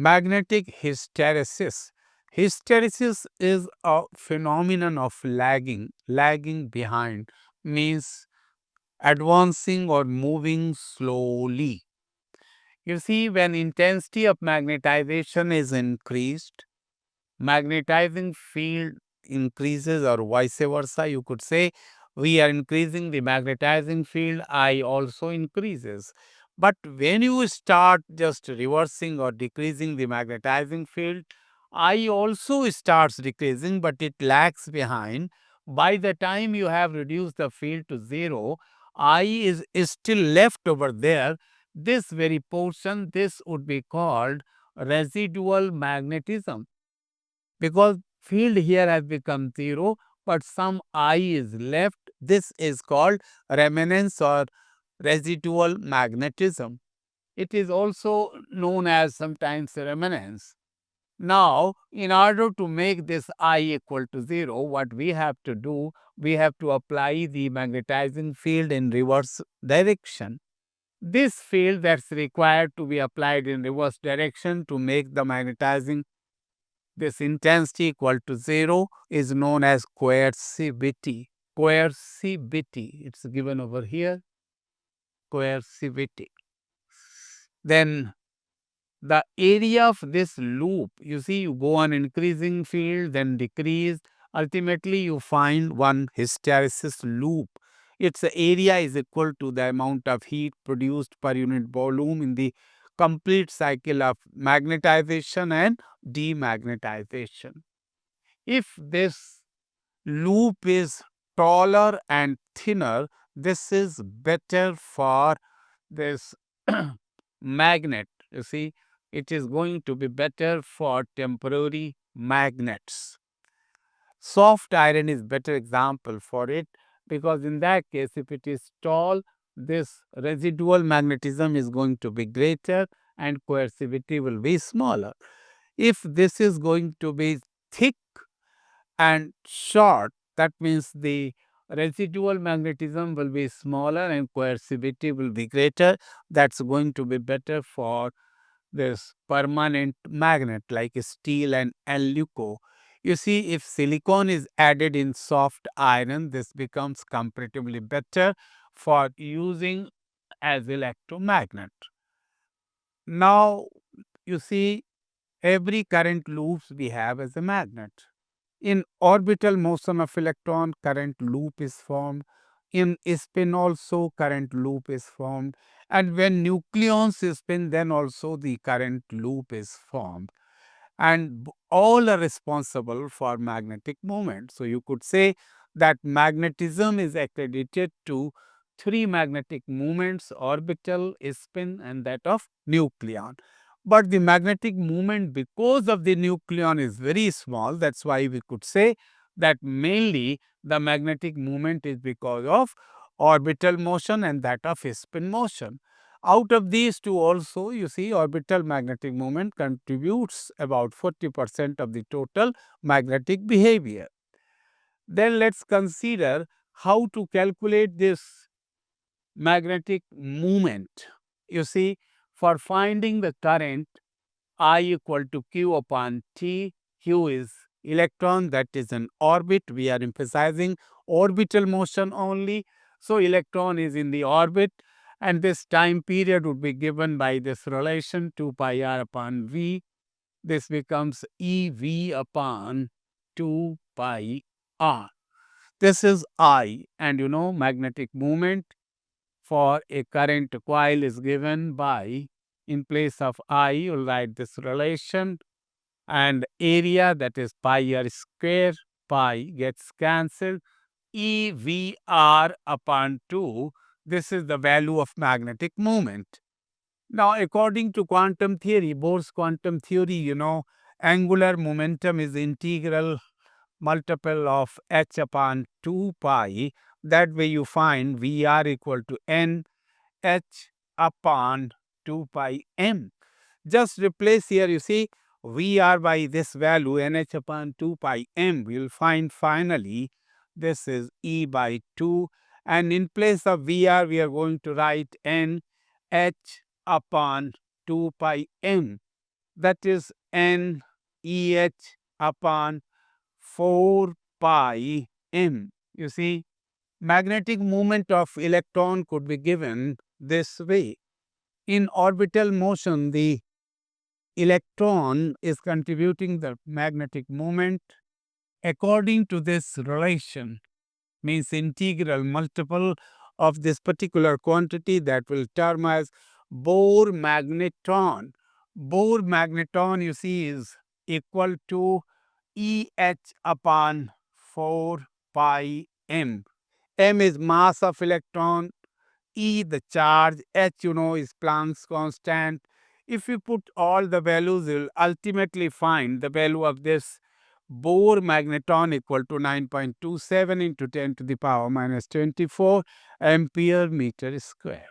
Magnetic hysteresis. Hysteresis is a phenomenon of lagging behind, means advancing or moving slowly. You see, when intensity of magnetization is increased, magnetizing field increases, or vice versa. You could say we are increasing the magnetizing field, I also increases. But when you start just reversing or decreasing the magnetizing field, I also starts decreasing, but it lags behind. By the time you have reduced the field to zero, is still left over there. This very portion, this would be called residual magnetism, because field here has become zero, but some I is left. This is called remnants or residual magnetism. It is also known as sometimes remnants. Now, in order to make this I equal to zero, what we have to do, we have to apply the magnetizing field in reverse direction. This field that's required to be applied in reverse direction to make the magnetizing this intensity equal to zero is known as coercivity. Coercivity, it's given over here, coercivity. Then the area of this loop, you see, you go on increasing field, then decrease. Ultimately, you find one hysteresis loop. Its area is equal to the amount of heat produced per unit volume in the complete cycle of magnetization and demagnetization. If this loop is taller and thinner, this is better for this magnet. You see, it is going to be better for temporary magnets. Soft iron is better example for it, because in that case, if it is tall, this residual magnetism is going to be greater and coercivity will be smaller. If this is going to be thick and short, that means the residual magnetism will be smaller and coercivity will be greater. That's going to be better for this permanent magnet like steel and aluco. You see, if silicon is added in soft iron, this becomes comparatively better for using as electromagnet. Now, you see, every current loops we have as a magnet. In orbital motion of electron, current loop is formed. In spin also, current loop is formed. And when nucleons spin, then also the current loop is formed. And all are responsible for magnetic moment. So you could say that magnetism is accredited to three magnetic moments: orbital, spin, and that of nucleon. But the magnetic moment, because of the nucleon, is very small. That's why we could say that mainly the magnetic moment is because of orbital motion and that of spin motion. Out of these two also, you see, orbital magnetic moment contributes about 40% of the total magnetic behavior. Then let's consider how to calculate this magnetic moment. You see, for finding the current, I equal to Q upon T. Q is electron that is in orbit. We are emphasizing orbital motion only. So, electron is in the orbit, and this time period would be given by this relation 2 pi r upon V. This becomes EV upon 2 pi r. This is I, and you know, magnetic moment for a current coil is given by, in place of I, you'll write this relation, and area, that is pi r square, pi gets cancelled, EVR upon 2, this is the value of magnetic moment. Now, according to quantum theory, Bohr's quantum theory, you know, angular momentum is integral multiple of h upon 2 pi. That way you find VR equal to n h upon 2 pi m. Just replace here, you see, VR by this value nh upon 2 pi m. We will find finally this is E by 2, and in place of VR we are going to write n h upon 2 pi m. that is NEH upon 4 pi m. You see, magnetic moment of electron could be given this way. In orbital motion, the electron is contributing the magnetic moment according to this relation, means integral multiple of this particular quantity that will term as Bohr magneton. Bohr magneton, you see, is equal to EH upon 4 pi m. M is mass of electron, E the charge, H is Planck's constant. If you put all the values, you'll ultimately find the value of this Bohr magneton equal to 9.27 into 10 to the power minus 24 ampere meter square.